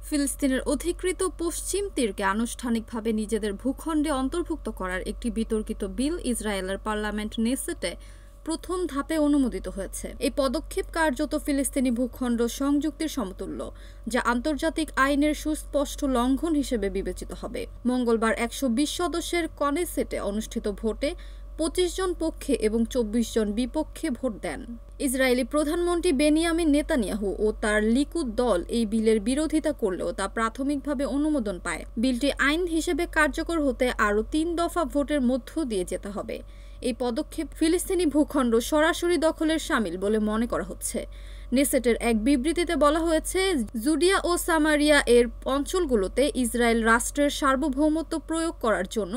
ফিলিস্তিনের অধিকৃত পশ্চিম তীরকে আনুষ্ঠানিকভাবে নিজেদের ভূখণ্ডে অন্তর্ভুক্ত করার একটি বিতর্কিত বিল ইসরায়েলের পার্লামেন্ট নেসেটে প্রথম ধাপে অনুমোদিত হয়েছে। এই পদক্ষেপ কার্যত ফিলিস্তিনি ভূখণ্ড সংযুক্তির সমতুল্য, যা আন্তর্জাতিক আইনের সুস্পষ্ট লঙ্ঘন হিসেবে বিবেচিত হবে। মঙ্গলবার 120 সদস্যের কনেসেটে অনুষ্ঠিত ভোটে 25 জন পক্ষে এবং 24 জন বিপক্ষে ভোট দেন। ইসরায়েলি প্রধানমন্ত্রী বেনিয়ামিন নেতানিয়াহু ও তার লিকুদ দল এই বিলের বিরোধিতা করলেও তা প্রাথমিকভাবে অনুমোদন পায়। বিলটি আইন হিসেবে কার্যকর হতে আরও 3 দফা ভোটের মধ্য দিয়ে যেতে হবে। এই পদক্ষেপ ফিলিস্তিনি ভূখণ্ড সরাসরি দখলের শামিল বলে মনে করা হচ্ছে। নেসেটের এক বিবৃতিতে বলা হয়েছে, জুডিয়া ও সামারিয়া এর অঞ্চলগুলোতে ইসরায়েল রাষ্ট্রের সার্বভৌমত্ব প্রয়োগ করার জন্য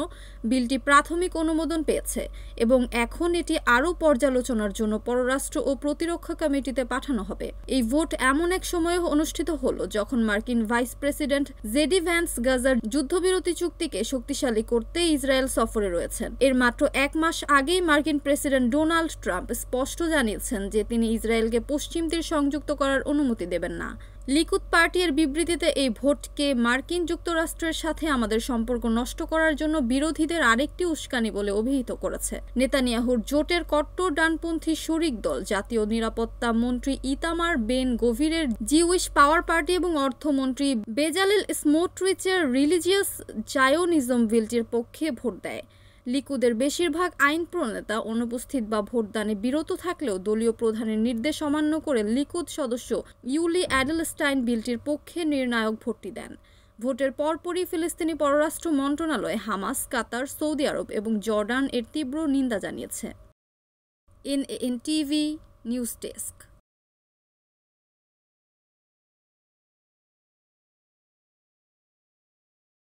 বিলটি প্রাথমিক অনুমোদন পেয়েছে এবং এখন এটি আরও পর্যালোচনার জন্য পররাষ্ট্র ও প্রতিরক্ষা কমিটিতে পাঠানো হবে। এই ভোট এমন এক সময়ে অনুষ্ঠিত হলো যখন মার্কিন ভাইস প্রেসিডেন্ট জেডি ভ্যান্স গাজার যুদ্ধবিরতি চুক্তিকে শক্তিশালী করতে ইসরায়েল সফরে রয়েছেন। এর মাত্র 1 মাস আগেই মার্কিন প্রেসিডেন্ট ডোনাল্ড ট্রাম্প স্পষ্ট জানিয়েছেন যে তিনি ইসরায়েলকে পশ্চিম তীর সংযুক্ত করার অনুমতি দেবেন না। লিকুদ পার্টি এর বিবৃতিতে এই ভোটকে মার্কিন যুক্তরাষ্ট্রের সাথে আমাদের সম্পর্ক নষ্ট করার জন্য বিরোধীদের আরেকটি উস্কানি বলে অভিহিত করেছে। নেতানিয়াহুর জোটের কট্টর ডানপন্থী শরিক দল জাতীয় নিরাপত্তা মন্ত্রী ইতামার বেন গভিরের জিউইশ পাওয়ার পার্টি এবং অর্থমন্ত্রী বেজালেল স্মোট্রিচের রিলিজিয়াস জায়োনিজম বিলটির পক্ষে ভোট দেয়। লিকুদের বেশিরভাগ আইন প্রণেতা অনুপস্থিত বা ভোটদানে বিরত থাকলেও দলীয় প্রধানের নির্দেশ অমান্য করে লিকুদ সদস্য ইউলি অ্যাডেলস্টাইন বিলটির পক্ষে নির্ণায়ক ভোটটি দেন। ভোটের পরপরই ফিলিস্তিনি পররাষ্ট্র মন্ত্রণালয় হামাস, কাতার, সৌদি আরব এবং জর্ডান এর তীব্র নিন্দা জানিয়েছে। এনএএন টিভি নিউজ ডেস্ক।